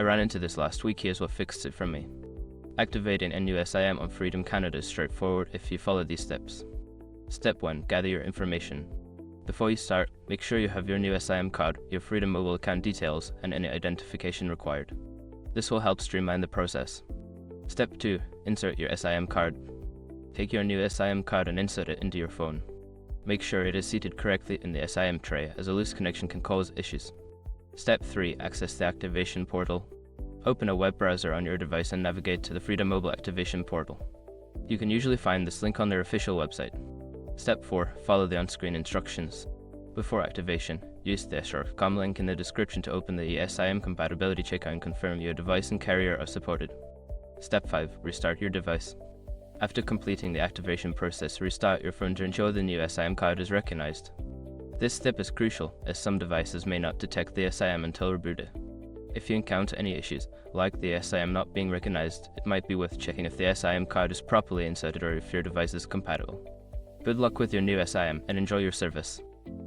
I ran into this last week. Here's what fixed it for me. Activating a new eSIM on Freedom Canada is straightforward if you follow these steps. Step 1. Gather your information. Before you start, make sure you have your new eSIM card, your Freedom Mobile account details, and any identification required. This will help streamline the process. Step 2. Insert your eSIM card. Take your new eSIM card and insert it into your phone. Make sure it is seated correctly in the eSIM tray, as a loose connection can cause issues. Step 3. Access the activation portal. Open a web browser on your device and navigate to the Freedom Mobile activation portal. You can usually find this link on their official website. Step 4. Follow the on-screen instructions. Before activation, use the .com link in the description to open the eSIM compatibility checkout and confirm your device and carrier are supported. Step 5. Restart your device. After completing the activation process, restart your phone to ensure the new eSIM card is recognized. This step is crucial, as some devices may not detect the eSIM until rebooted. If you encounter any issues, like the eSIM not being recognized, it might be worth checking if the eSIM card is properly inserted or if your device is compatible. Good luck with your new eSIM and enjoy your service.